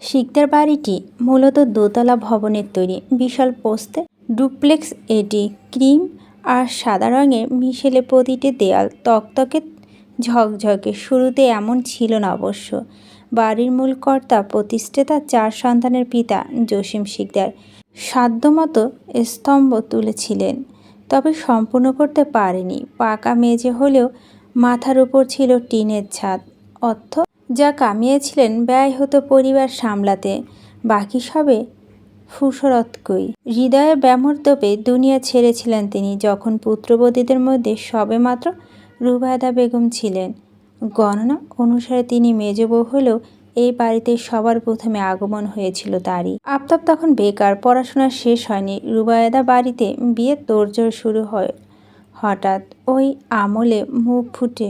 শিকদার বাড়িটি মূলত দোতলা ভবনের তৈরি। বিশাল পোস্তে ডুপ্লেক্স এটি ক্রিম আর সাদা রঙে মিশেলে প্রতিটি দেয়াল তকতকে ঝকঝকে। শুরুতে এমন ছিল না অবশ্য। বাড়ির মূল কর্তা প্রতিষ্ঠাতা 4 সন্তানের পিতা জসিম শিকদার সাধ্যমতো স্তম্ভ তুলেছিলেন, তবে সম্পূর্ণ করতে পারেনি। পাকা মেঝে হলেও মাথার উপর ছিল টিনের ছাদ। অর্থ যা কামিয়েছিলেন ব্যয় হতো পরিবার সামলাতে, বাকি সবে ফুসরতকই। হৃদয়ে ব্যামর্দবে দুনিয়া ছেড়েছিলেন তিনি যখন পুত্রবধূদের মধ্যে সবেমাত্র রুবায়দা বেগম ছিলেন। গণনা অনুসারে তিনি মেজ বউ হলেও এই বাড়িতে সবার প্রথমে আগমন হয়েছিল তারই। আফতাব তখন বেকার, পড়াশোনা শেষ হয়নি। রুবায়দা বাড়িতে বিয়ের তোড়জোড় শুরু হয় হঠাৎ। ওই আমলে মুখ ফুটে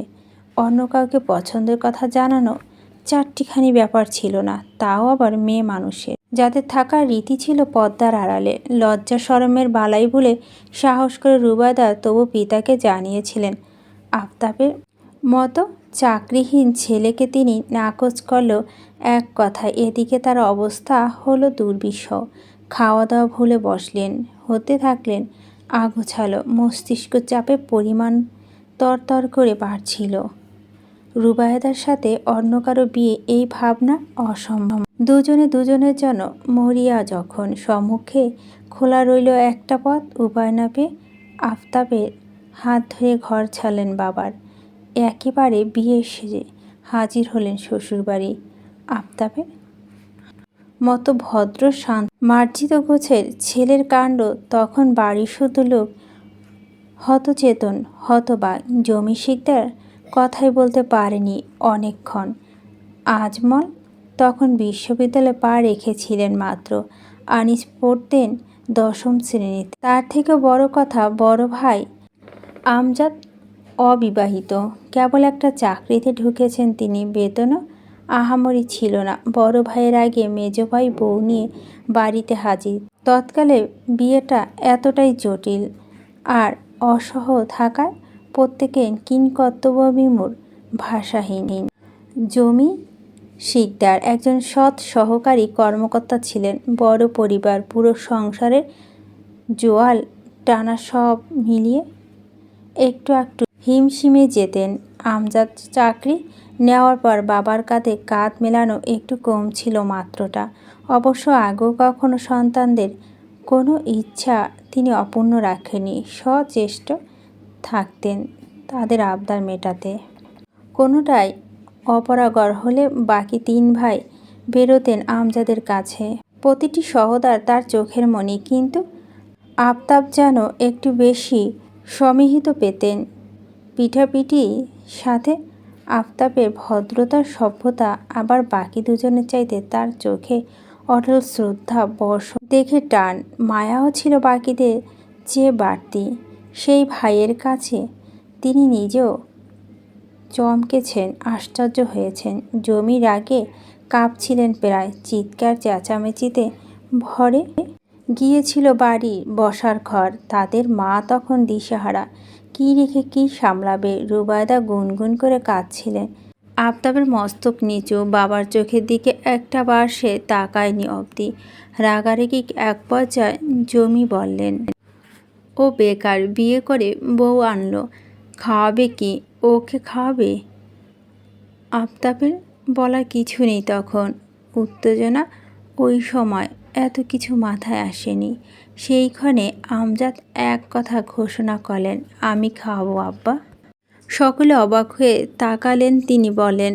অন্য কাউকে পছন্দের কথা জানানো চারটিখানি ব্যাপার ছিল না, তাও আবার মেয়ে মানুষের, যাদের থাকার রীতি ছিল পর্দার আড়ালে। লজ্জা শরমের বালাই বলে সাহস করে রুবায়দা তবু পিতাকে জানিয়েছিলেন আফতাবের মতো চাকরিহীন ছেলেকে তিনি নাকচ করলেও এক কথায় এদিকে তার অবস্থা হলো দুর্বিষহ। খাওয়া দাওয়া ভুলে বসলেন, হতে থাকলেন আগোছালো। মস্তিষ্ক চাপে পরিমাণ তরতর করে বাড়ছিল। রুবায়দার সাথে অন্য কারো বিয়ে, এই ভাবনা অসম্ভব। দুজনে দুজনের জন্য মরিয়া যখন সম্মুখে খোলা রইল একটা পথ, উপায় না পেয়ে আফতাবের হাত ধরে ঘর ছাড়লেন বাবার। একেবারে বিয়ে সেজে হাজির হলেন শ্বশুরবাড়ি। আফতাবের মতো ভদ্র শান্ত মার্জিত গোছের ছেলের কাণ্ড তখন বাড়ির শুধু লোক হতচেতন হতবাক। জমি শিকদার কথাই বলতে পারেনি অনেকক্ষণ। আজমল তখন বিশ্ববিদ্যালয়ে পা রেখেছিলেন মাত্র। আনিস পড়তেন 10ম শ্রেণীতে। তার থেকে বড় কথা, বড় ভাই আমজাদ অবিবাহিত, কেবল একটা চাকরিতে ঢুকেছেন তিনি। বেতনও আহামরি ছিল না। বড় ভাইয়ের আগে মেজ ভাই বউ নিয়ে বাড়িতে হাজির। তৎকালে বিয়েটা এতটাই জটিল আর অসহ থাকায় প্রত্যেকে কিংকর্তব্যবিমূঢ়, ভাষাহীন। জমি শিকদার একজন সৎ সহকারী কর্মকর্তা ছিলেন। বড় পরিবার, পুরো সংসারের জোয়াল টানা, সব মিলিয়ে একটু একটু হিমশিমে যেতেন। আমজাদ চাকরি নেওয়ার পর বাবার কাঁধে কাঁধ মেলানো একটু কম ছিল মাত্রটা। অবশ্য আগেও কখনো সন্তানদের কোনো ইচ্ছা তিনি অপূর্ণ রাখেননি। সচেষ্ট থাকতেন তাদের আবদার মেটাতে। কোনোটাই অপারগর হলে বাকি 3 ভাই বেরোতেন আমজাদের কাছে। প্রতিটি সহোদর তার চোখের মণি, কিন্তু আফতাব যেন একটু বেশি সমিহিত পেতেন। পিঠাপিঠি সাথে আফতাবের ভদ্রতার সভ্যতা আবার বাকি দুজনের চাইতে তার চোখে অটল শ্রদ্ধা বর্ষণ দেখে টান, মায়াও ছিল বাকিদের চেয়ে বাড়তি। সেই ভাইয়ের কাছে তিনি নিজেও চমকেছেন, আশ্চর্য হয়েছেন। জমির আগে কাঁপছিলেন প্রায়। চিৎকার চেঁচামেচিতে ভরে গিয়েছিল বাড়ির বসার ঘর। তাদের মা তখন দিশেহারা, কী রেখে কী সামলাবে। রুবায়দা গুনগুন করে কাঁদছিলেন। আফতাবের মস্তক নিচু, বাবার চোখের দিকে একটা বার সে তাকায়নি অবধি। রাগারাগি এক পর্যায়ে জমি বললেন, ও বেকার, বিয়ে করে বউ আনলো, খাওয়াবে কি? ওকে খাওয়াবে? আফতাবের বলার কিছু নেই তখন। উত্তেজনা ওই সময় এত কিছু মাথায় আসেনি। সেইক্ষণে আমজাদ এক কথা ঘোষণা করলেন, আমি খাওয়াবো আব্বা। সকলে অবাক হয়ে তাকালেন। তিনি বলেন,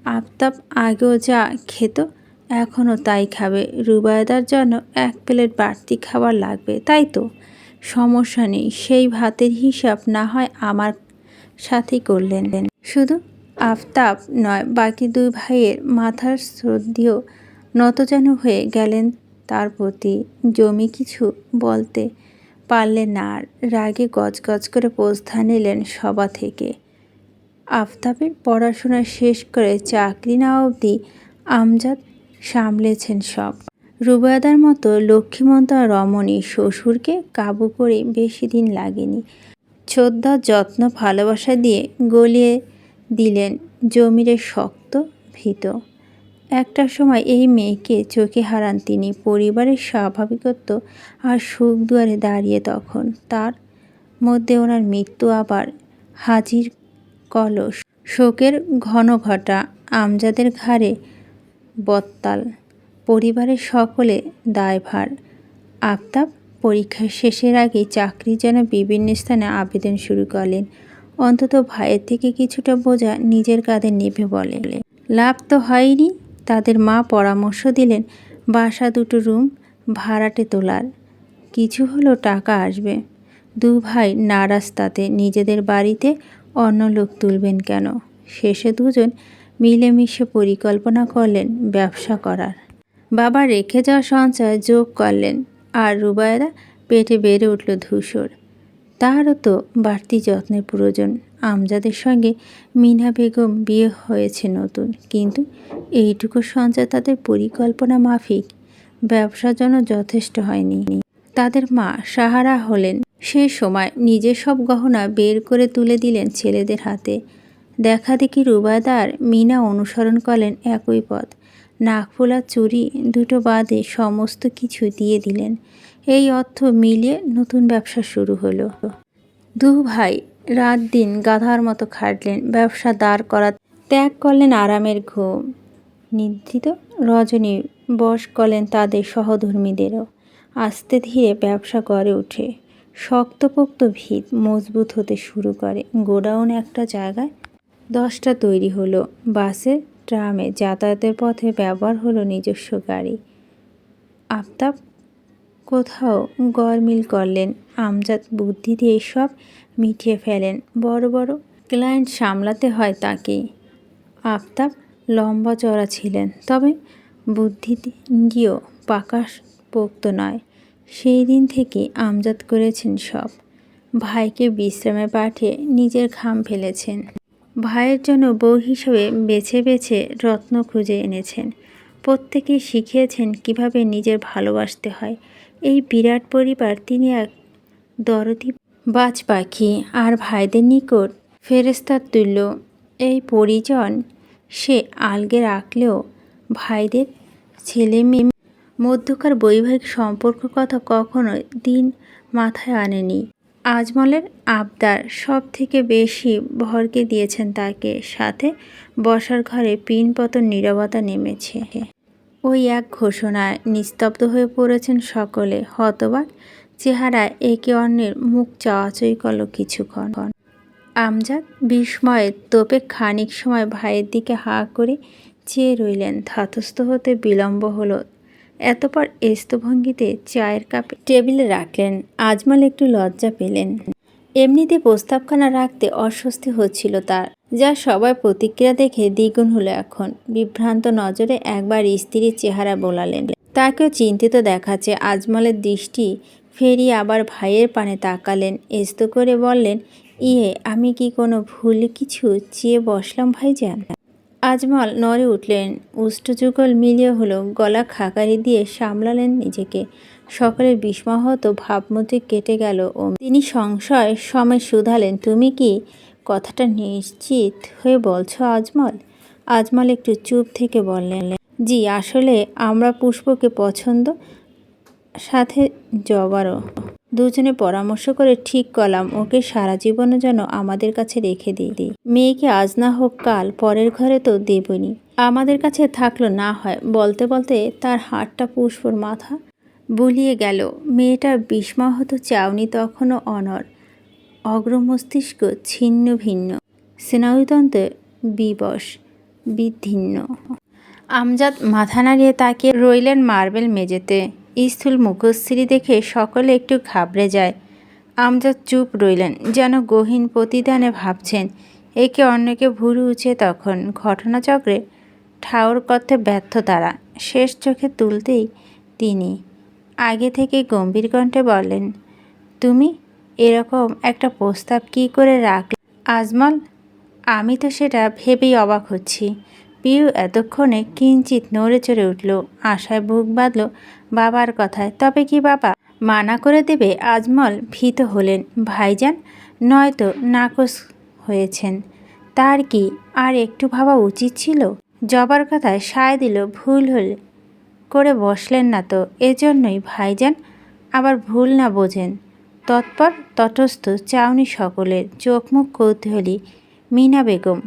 আফতাব আগেও যা খেত এখনও তাই খাবে। রুবায়দার জন্য 1 প্লেট বাড়তি খাবার লাগবে, তাই তো? সমস্যা নেই, সেই ভাতের হিসাব না হয় আমার সাথেই করলেন। শুধু আফতাব নয়, বাকি 2 ভাইয়ের মাথার শ্রদ্ধেয় নত যেন হয়ে গেলেন তার প্রতি। জমি কিছু বলতে পারলেন না আর। রাগে গজগজ করে প্রস্থান নিলেন সভা থেকে। আফতাবের পড়াশোনা শেষ করে চাকরি নেওয়া অবধি আমজাদ সামলেছেন সব। রুবায়দার মতো লক্ষ্মীমন্ত রমণী শ্বশুরকে কাবু করে বেশি দিন লাগেনি। শ্রদ্ধা, যত্ন, ভালোবাসা দিয়ে গলিয়ে দিলেন জমিরে শক্ত ভিত। একটা সময় এই মেয়েকে চোখে হারান তিনি। পরিবারের স্বাভাবিকত্ব আর সুখ দুয়ারে দাঁড়িয়ে তখন তার মধ্যে ওনার মৃত্যু আবার হাজির কলস। শোকের ঘনঘটা আমজাদের ঘাড়ে বত্তাল। পরিবারের সকলে দায়ভার। আফতাব পরীক্ষার শেষের আগেই চাকরির জন্য বিভিন্ন স্থানে আবেদন শুরু করলেন। অন্তত ভাইয়ের থেকে কিছুটা বোঝা নিজের কাঁধে নেবে বলে। লাভ তো হয়নি। তাদের মা পরামর্শ দিলেন বাসা দুটো রুম ভাড়াটে তোলার, কিছু হলেও টাকা আসবে। দু ভাই নারাজ তাতে। নিজেদের বাড়িতে অন্য লোক তুলবেন কেন? শেষে দুজন মিলেমিশে পরিকল্পনা করলেন ব্যবসা করার। বাবা রেখে যাওয়া সঞ্চয় যোগ করলেন, আর রুবায়দা পেটে বেড়ে উঠল ধূসর। তারও তো বাড়তি যত্নের প্রয়োজন। আমজাদের সঙ্গে মিনা বেগম বিয়ে হয়েছে নতুন, কিন্তু এইটুকু সঞ্চয় তাদের পরিকল্পনা মাফিক ব্যবসার জন্য যথেষ্ট হয়নি। তাদের মা সাহারা হলেন। সেই সময় নিজের সব গহনা বের করে তুলে দিলেন ছেলেদের হাতে। দেখা দেখি রুবায়দা আর মিনা অনুসরণ করলেন একই পথ। নাকফুলা চুড়ি দুটো বাদে সমস্ত কিছু দিয়ে দিলেন। এই অর্থ মিলিয়ে নতুন ব্যবসা শুরু হলো। দু ভাই রাত দিন গাধার মতো খাটলেন ব্যবসা দাঁড় করা। ত্যাগ করলেন আরামের ঘুম। নিদ্রিত রজনী বশ করলেন তাদের সহধর্মীদেরও। আস্তে ধীরে ব্যবসা গড়ে ওঠে। শক্তপোক্ত ভিত মজবুত হতে শুরু করে। গোডাউন একটা জায়গায় 10টা তৈরি হলো। বাসে ট্রামে যাতায়াতের পথে ব্যবহার হলো নিজস্ব গাড়ি। আফতাব কোথাও গড়মিল করলেন। আমজাদ বুদ্ধি দিয়ে সব মিটিয়ে ফেলেন। বড় বড় ক্লায়েন্ট সামলাতে হয় তাকে। আফতাব লম্বা চড়া ছিলেন, তবে বুদ্ধিও পাকাপোক্ত নয়। সেই দিন থেকে আমজাদ করেছেন সব। ভাইকে বিশ্রামে পাঠিয়ে নিজের ঘাম ফেলেছেন। ভাইয়ের জন্য বউ হিসেবে বেছে বেছে রত্ন খুঁজে এনেছেন। প্রত্যেকেই শিখিয়েছেন কিভাবে নিজের ভালোবাসতে হয়। এই বিরাট পরিবার তিনি এক দরদি বাজ পাখি, আর ভাইদের নিকট ফেরেশতার তুল্য। এই পরিজন সে আলগে রাখলেও ভাইদের ছেলে মেয়ে মধ্যকার বৈবাহিক সম্পর্ক কথা কখনোই দিন মাথায় আনেনি। আজমলের আবদার সব থেকে বেশি ভরকে দিয়েছেন তাকে। সাথে বসার ঘরে পিনপতন নীরবতা নেমেছে। ওই এক ঘোষণায় নিস্তব্ধ হয়ে পড়েছেন সকলে। হতবাক চেহারায় একে অন্যের মুখ চাওয়াচাই করল কিছুক্ষণ। আমজাদ বিস্ময়ের তোপে খানিক সময় ভাইয়ের দিকে হাঁ করে চেয়ে রইলেন। ধাতস্থ হতে বিলম্ব হলো। এতপর স্থভঙ্গিতে চায়ের কাপ টেবিলে রাখলেন। আজমল একটু লজ্জা পেলেন। এমনিতে প্রস্তাবখানা রাখতে অস্বস্তি হচ্ছিল তার, যা সবার প্রতিক্রিয়া দেখে দ্বিগুণ হলো এখন। বিভ্রান্ত নজরে একবার স্ত্রীর চেহারা বোলালেন। তাকেও চিন্তিত দেখাচ্ছে। আজমলের দৃষ্টি ফেরিয়ে আবার ভাইয়ের পানে তাকালেন। এস্তো করে বললেন, আমি কি কোনো ভুল কিছু চেয়ে বসলাম ভাইজান? আজমল নড়ে উঠলেন। উষ্টযুগল মিলিয়ে হলো। গলা খাকারি দিয়ে সামলালেন নিজেকে। সকলের বিস্ময়হত ভাবমূর্তি কেটে গেল। তিনি সংশয় সময় শুধালেন, তুমি কি কথাটা নিশ্চিত হয়ে বলছো আজমল? আজমল একটু চুপ থেকে বললেন, জি, আসলে আমরা পুষ্পকে পছন্দ, সাথে জবারও। দুজনে পরামর্শ করে ঠিক করলাম ওকে সারা জীবনের জন্য আমাদের কাছে রেখে দিই। মেয়েকে আজ না হোক কাল পরের ঘরে তো দেবনি, আমাদের কাছে থাকলো না হয়। বলতে বলতে তার হাতটা পুষ্পর মাথা বুলিয়ে গেল। মেয়েটা বিস্ময়হত চাউনি তখনও অনড়। অগ্রমস্তিষ্ক ছিন্ন ভিন্ন, স্নায়ুতন্ত্রে বিবশ বিদীর্ণ। আমজাদ মাথা নাড়িয়ে তাকিয়ে রইলেন মার্বেল মেঝেতে। স্থূল মুখশ্রী দেখে সকলে একটু ঘাবড়ে যায়। আমজাদ চুপ রইলেন, যেন গহীন প্রতিদানে ভাবছেন। একে অন্যকে ভুরু উঁচে তখন ঘটনাচক্রে ঠাউর করতে ব্যর্থ তারা। শেষ চোখে তুলতেই তিনি আগে থেকে গম্ভীর কণ্ঠে বললেন, তুমি এরকম একটা প্রস্তাব কী করে রাখলে আজমল? আমি তো সেটা ভেবেই অবাক হচ্ছি। পিউ এতক্ষণে কিঞ্চিত নড়ে চড়ে উঠল। আশায় বুক বাঁধল বাবার কথায়। তবে কি বাবা মানা করে দেবে? আজমল ভীত হলেন। ভাইজান নয়তো নাকচ হয়েছেন, তার কি আর একটু ভাবা উচিত ছিল? জবার কথায় সায় দিল, ভুল হলে করে বসলেন না তো, এজন্যই ভাইজান আবার ভুল না বোঝেন। তৎপর তটস্থ চাউনি সকলের, চোখ মুখ কৌতূহলী। মিনা বেগম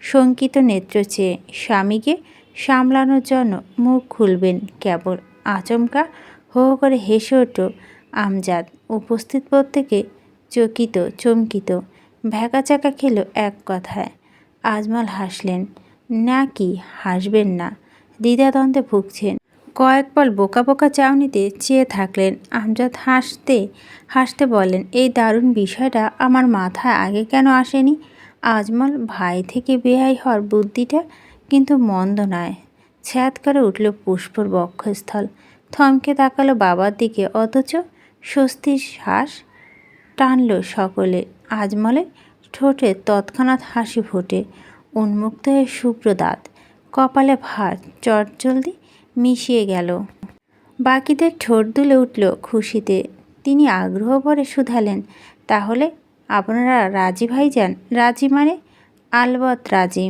শঙ্কিত নেত্র চেয়ে স্বামীকে সামলানোর জন্য মুখ খুলবেন কেবল, আচমকা হো হো করে হেসে উঠল আমজাদ। উপস্থিত প্রত্যেকে চমকিত, ভ্যাকাচাকা খেল এক কথায়। আজমল হাসলেন, না কি হাসবেন না, দ্বিধাদ্বন্দ্বে ভুগছেন। কয়েক পল বোকা বোকা চাউনিতে চেয়ে থাকলেন। আমজাদ হাসতে হাসতে বললেন, এই দারুণ বিষয়টা আমার মাথায় আগে কেন আসেনি? আজমল ভাই থেকে বেহাই হওয়ার বুদ্ধিটা কিন্তু মন্দ নয়। ছ্যাদ করে উঠল পুষ্পর বক্ষস্থল। থমকে তাকালো বাবার দিকে, অথচ স্বস্তির শ্বাস টানল সকলে। আজমলের ঠোঁটে তৎক্ষণাৎ হাসি ফোটে, উন্মুক্ত হয়ে শুভ্র দাঁত, কপালে ভার চটজলদি মিশিয়ে গেল। বাকিদের ঠোঁট দুলে উঠল খুশিতে। তিনি আগ্রহ ভরে শুধালেন, তাহলে আপনারা রাজি ভাইজান? রাজি মানে? আলবৎ রাজি।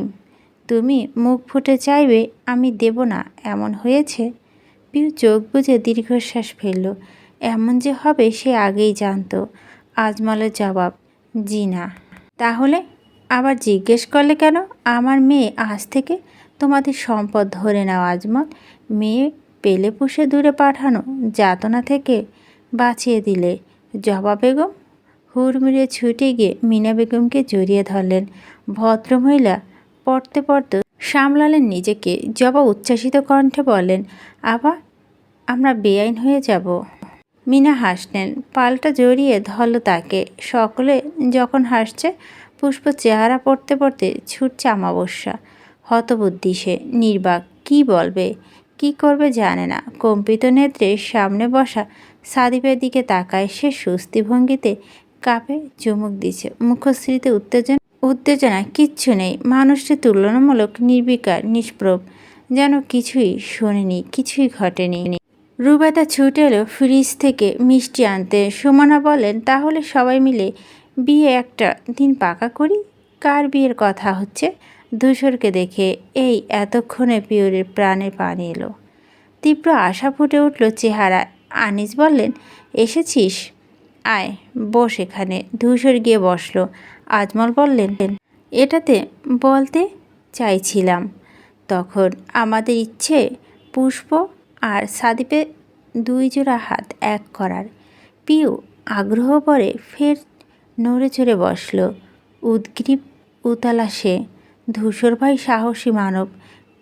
তুমি মুখ ফুটে চাইবে, আমি দেব না এমন হয়েছে? পিউ চোখ বুজে দীর্ঘশ্বাস ফেলল। এমন যে হবে সে আগেই জানত। আজমলের জবাব, জি না। তাহলে আবার জিজ্ঞেস করলে কেন? আমার মেয়ে আজ থেকে তোমাদের সম্পদ ধরে নাও আজমল। মেয়ে পেলে পুষে দূরে পাঠানো যাতনা থেকে বাঁচিয়ে দিলে। জবা বেগম হুড়মুড়িয়ে ছুটে গিয়ে মিনা বেগমকে জড়িয়ে ধরলেন। ভদ্রমহিলা পড়তে সামলালেন নিজেকে। জবা উচ্ছ্বাসিত কণ্ঠে বললেন, আবার আমরা বেআইন হয়ে যাব? মিনা হাসলেন, পাল্টা জড়িয়ে ধরল তাকে। সকলে যখন হাসছে, পুষ্প চেহারা পড়তে ছুটছে অমাবস্যা। হতবুদ্ধি সে, নির্বাক, কি বলবে কি করবে জানে না। কম্পিত নেত্রে সামনে বসা সাদিপের দিকে তাকায় সে। সুস্থি ভঙ্গিতে কাপে চুমুক দিচ্ছে। মুখশ্রীতে উত্তেজনা কিচ্ছু নেই। মানুষটি তুলনামূলক নির্বিকার, নিষ্প্রভ, যেন কিছুই শোনেনি, কিছুই ঘটেনি। রুবাতা ছুটে এলো ফ্রিজ থেকে মিষ্টি আনতে। সুমনা বলেন, তাহলে সবাই মিলে বিয়ে একটা দিন পাকা করি। কার বিয়ের কথা হচ্ছে? ধূসরকে দেখে এই এতক্ষণে পিওরের প্রাণে পানি এলো। তীব্র আশা ফুটে উঠল চেহারায়। আনিস বললেন, এসেছিস, আয় বস এখানে। ধূসর গিয়ে বসল। আজমল বললেন, এটাতে বলতে চাইছিলাম তখন আমাদের ইচ্ছে পুষ্প আর সাদিপে দুই জোড়া হাত এক করার। পিউ আগ্রহ ভরে ফের নড়ে চড়ে বসল। উদ্গ্রীব উতলা সে। ধূসর ভাই সাহসী মানব,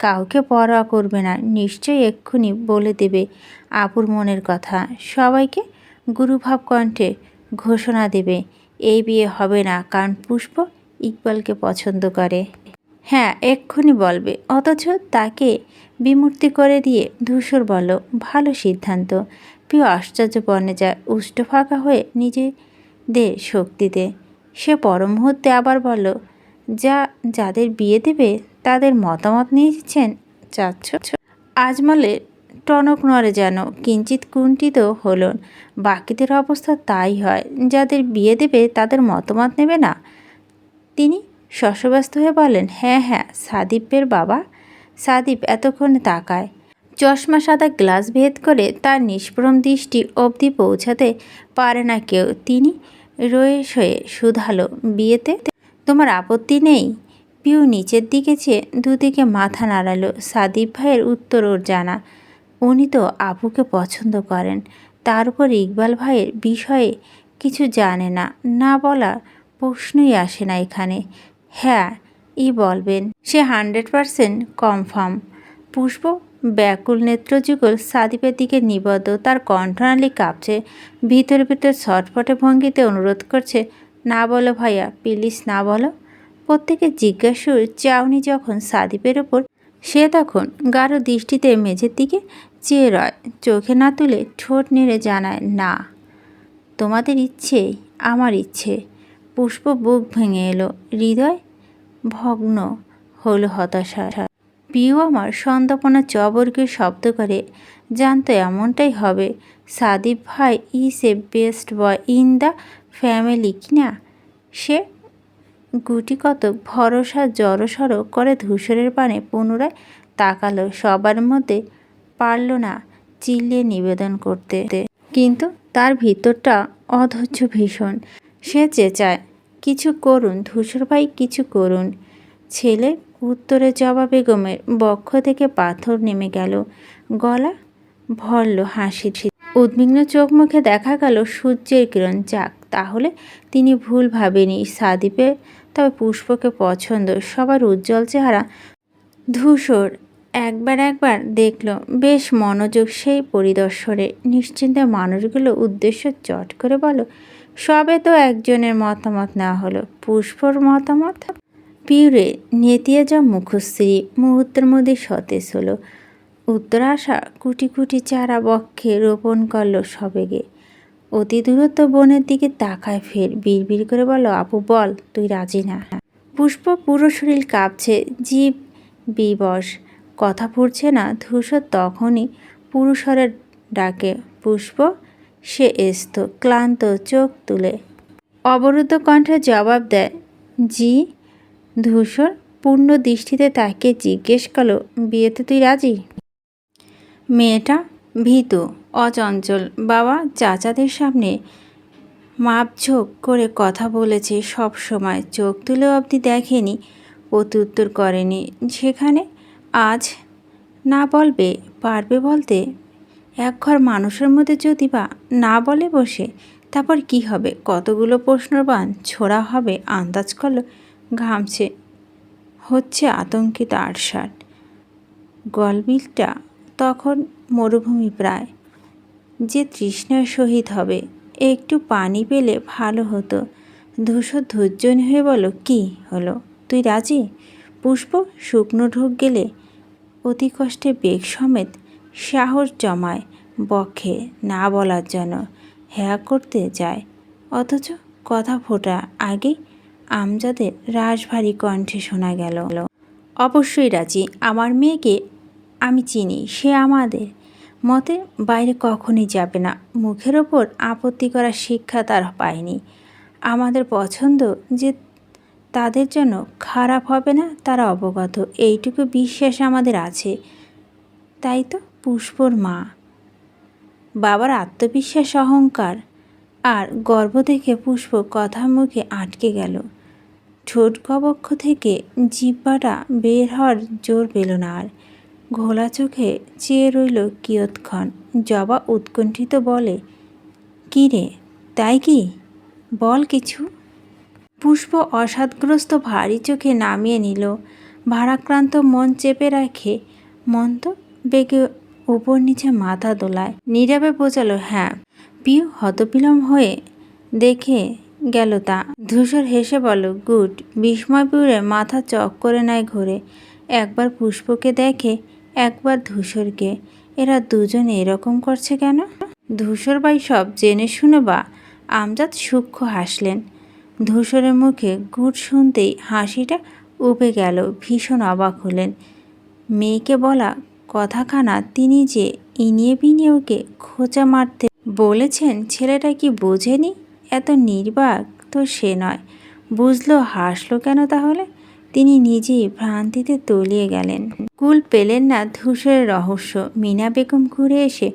কাউকে পরোয়া করবে না। নিশ্চয়ই এক্ষুনি বলে দেবে আপুর মনের কথা। সবাইকে গুরুভাব কণ্ঠে ঘোষণা দেবে, এই বিয়ে হবে না, কারণ পুষ্প ইকবালকে পছন্দ করে। হ্যাঁ, এক্ষুনি বলবে। অথচ তাকে বিমূর্তি করে দিয়ে ধূসর বলল, ভালো সিদ্ধান্ত। প্রিয় আশ্চর্য বনে যায় উষ্ট ফাঁকা হয়ে নিজেদের শক্তিতে। সে পর মুহূর্তে আবার বলল, যাদের বিয়ে দেবে তাদের মতামত নিয়েছেন চাচ্ছ? আজমলের টনক নড়ে যেন, কিঞ্চিত কুণ্ঠিত হলেন। বাকিদের অবস্থা তাই হয়, যাদের বিয়ে দেবে তাদের মতামত নেবে না। তিনি শশব্যস্ত হয়ে বলেন, হ্যাঁ, সাদিপের বাবা। সাদিপ এতক্ষণে তাকায়। চশমা সাদা গ্লাস ভেদ করে তার নিষ্প্রম দৃষ্টি অবধি পৌঁছাতে পারে না কেউ। তিনি রয়েস হয়ে শুধালো, বিয়েতে তোমার আপত্তি নেই? পিউ নিচের দিকে চেয়ে দুদিকে মাথা নাড়ালো। সাদিপ ভাইয়ের উত্তর ওর জানা। উনি তো আপুকে পছন্দ করেন। তার উপর ইকবাল ভাইয়ের বিষয়ে কিছু জানে না, না বলার প্রশ্নই আসে না এখানে। হ্যাঁ ই বলবেন, সে 100% কনফার্ম। পুষ্প ব্যাকুল নেত্রযুগল সাদিপের দিকে নিবদ্ধ। তার কণ্ঠনালী কাঁপছে। ভিতর ছটফটে ভঙ্গিতে অনুরোধ করছে, না বলো ভাইয়া, প্লিজ না বলো। প্রত্যেকে জিজ্ঞাসুর চাউনি যখন সাদিপের ওপর, সে তখন গাঢ় দৃষ্টিতে মেঝের দিকে চেয়ে রয়। চোখে না তুলে ঠোঁট নেড়ে জানায়, না। তোমাদের ইচ্ছে আমার ইচ্ছে। পুষ্প বুক ভেঙে এলো, হৃদয় ভগ্ন হলো হতাশা। পিউ আমার সন্তাপনা চবর্গীয় শব্দ করে জানতো এমনটাই হবে। সাদিপ ভাই is a best boy in the family, কিনা? সে গুটি কতক ভরসা জড়সড় করে ধূসরের পানে পুনরায় তাকালো। সবার মধ্যে পারল না চিল্লিয়ে নিবেদন করতে, কিন্তু তার ভিতরটা অধৈর্য ভীষণ। সে চেঁচায়, কিছু করুন ধূসর ভাই, কিছু করুন। ছেলে উত্তরে জবা বেগমের বক্ষ থেকে পাথর নেমে গেল। গলা ভরল হাসির। উদ্বিগ্ন চোখ মুখে দেখা গেল সূর্যের কিরণ। যাক, তাহলে তিনি ভুল ভাবেনি। সাদীপের তবে পুষ্পকে পছন্দ। সবার উজ্জ্বল চেহারা ধূসর একবার দেখল, বেশ মনোযোগ সেই পরিদর্শনে। নিশ্চিন্তে মানুষগুলো উদ্দেশ্য চট করে বলল, সবে তো একজনের মতামত নেওয়া হলো। পুষ্পর মতামত? পিউরে নেতিয়ে যা মুখশ্রী মুহূর্তের মধ্যে সতেজ হলো। উত্তর আসা কুটি কুটি চারা বক্ষে রোপণ করল সবেগে। অতি দূরত্ব বনের দিকে তাকায়, ফের বিড়বিড় করে বলল, আপু বল, তুই রাজি না? পুষ্প পুরো শরীর কাঁপছে, জীব বিবশ, কথা ফুটছে না। ধূসর তখনই পুরুষরের ডাকে, পুষ্প। সে এস্ত ক্লান্ত চোখ তুলে অবরুদ্ধ কণ্ঠে জবাব দেয়, জি। ধূসর পূর্ণ দৃষ্টিতে তাকে জিজ্ঞেস করল, বিয়েতে তুই রাজি? মেয়েটা ভীতু, অচঞ্চল। বাবা চাচাদের সামনে মাপঝোপ করে কথা বলেছে সব সময়, চোখ তুলে অবধি দেখেনি, প্রত্যুত্তর করেনি। সেখানে আজ না বলবে পারবে বলতে? একঘর মানুষের মধ্যে যদি বা না বলে বসে, তারপর কি হবে? কতগুলো প্রশ্নর বাণ ছোড়া হবে আন্দাজ করল। ঘামছে, হচ্ছে আতঙ্কিত আটসাট। গলবিলটা তখন মরুভূমি প্রায়, যে তৃষ্ণায় শহীদ হবে। একটু পানি পেলে ভালো হতো। ধূসর ধৈর্যহীন হয়ে বলল, কি হলো, তুই রাজি? পুষ্প শুকনো ঢোক গেলে অতি কষ্টে বেগ সমেত সাহস জমায় বক্ষে না বলার জন্য। হ্যাঁ করতে যায়, অথচ কথা ফোটা আগেই আমজাদের রাশভারী কণ্ঠে শোনা গেল, অবশ্যই রাজি। আমার মেয়েকে আমি চিনি, সে আমাদের মতে বাইরে কখনই যাবে না। মুখের ওপর আপত্তি করার শিক্ষা তার পায়নি। আমাদের পছন্দ যে তাদের জন্য খারাপ হবে না তারা অবগত, এইটুকু বিশ্বাস আমাদের আছে। তাই তো পুষ্পর মা বাবার আত্মবিশ্বাস, অহংকার আর গর্ব দেখে পুষ্প কথা মুখে আটকে গেল। ঠোঁট গবক্ষ থেকে জিহ্বাটা বের হওয়ার জোর পেল না আর। ঘোলা চোখে চেয়ে রইল কিয়ৎক্ষণ। জবা উৎকণ্ঠিত বলে, কি রে, তাই কি? বল কিছু। পুষ্প অসাদগ্রস্ত ভারী চোখে নামিয়ে নিল। ভারাক্রান্ত মন চেপে রাখে মন্ত বেগে উপর নিচে মাথা দোলায়। নীরবে বোঝালো, হ্যাঁ। পিউ হতবিলম্ব হয়ে দেখে গেল তা। ধূসর হেসে বলল, গুড। বিস্ময় পিউরে মাথা চক করে নেয় ঘুরে। একবার পুষ্পকে দেখে, একবার ধূসরকে। এরা দুজনে এরকম করছে কেন? ধূসর ভাই সব জেনে শুনে বা? আমজাদ সূক্ষ্ম হাসলেন। ধূসরের মুখে গুড শুনতেই হাসিটা উবে গেল। ভীষণ অবাক হলেন। মেয়েকে বলা কথাখানা তিনি যে ইনিয়ে বিনিয়ে ওকে খোঁচা মারতে বলেছেন, ছেলেটা কি বোঝেনি? এত নির্বাক তো সে নয়। বুঝলো, হাসলো কেন তাহলে? তিনি নিজেই ভ্রান্তিতে তলিয়ে গেলেন। কুল পেলেন না ধূসরের রহস্য। মিনা বেগম ঘুরে এসে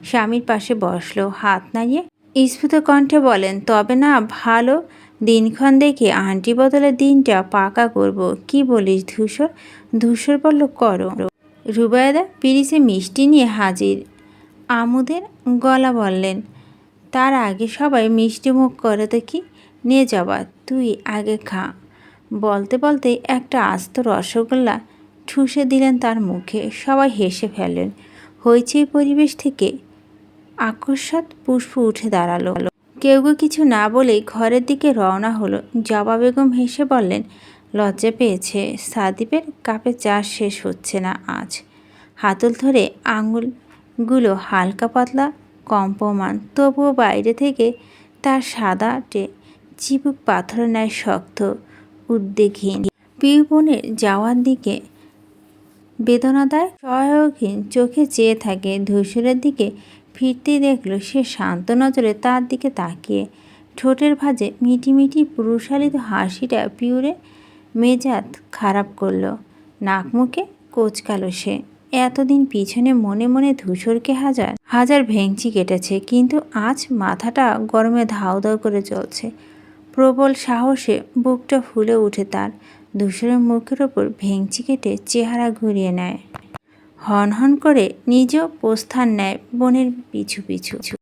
স্বামীর পাশে বসলো, হাত নাড়িয়ে স্ফুট কণ্ঠে বলেন, তবে না ভালো দিনক্ষণ দেখে আন্টি বদলে দিনটা পাকা করব। কি বলিস ধূসর? ধূসর বলল, করো। রুবায়দা পিরিসে মিষ্টি নিয়ে হাজির। আমুদের গলা বললেন, তার আগে সবাই মিষ্টি মুখ করে দেখি। নে জবা, তুই আগে খা। বলতে বলতে একটা আস্ত রসগোল্লা ঠুসে দিলেন তার মুখে। সবাই হেসে ফেললেন। হইচই পরিবেশ থেকে আকস্মাৎ পুষ্প উঠে দাঁড়ালো। কেউ কিছু না বলেই ঘরের দিকে রওনা হলো। জবা বেগম হেসে বললেন, লজ্জা পেয়েছে। সাদীপের কাপে চা শেষ হচ্ছে না আজ। হাতল ধরে আঙুলগুলো হালকা পাতলা কম্পমান, তবুও বাইরে থেকে তার সাদাটে চিবুক পাথরের ন্যায় শক্ত, উদ্বেগহীন। পিউ বোনের যাওয়ার দিকে বেদনাদায় সহায়কহীন চোখে চেয়ে থাকে। ধূসরের দিকে ফিরতেই দেখল সে শান্ত নজরে তার দিকে তাকিয়ে। ঠোঁটের ভাঁজে মিটিমিটি পুরুষালিত হাসিটা পিউরে মেজাজ খারাপ করলো। নাক মুখে কোচকালো সে। এতদিন পিছনে মনে মনে ধূসরকে হাজার হাজার ভেঙচি কেটেছে, কিন্তু আজ মাথাটা গরমে ধাউ ধাউ করে চলছে। প্রবল সাহসে বুকটা ফুলে উঠে তার। ধূসরের মুখের ওপর ভেঙচি কেটে চেহারা ঘুরিয়ে নেয়। হন হন করে নিজেও প্রস্থান নেয় বনের পিছু পিছু।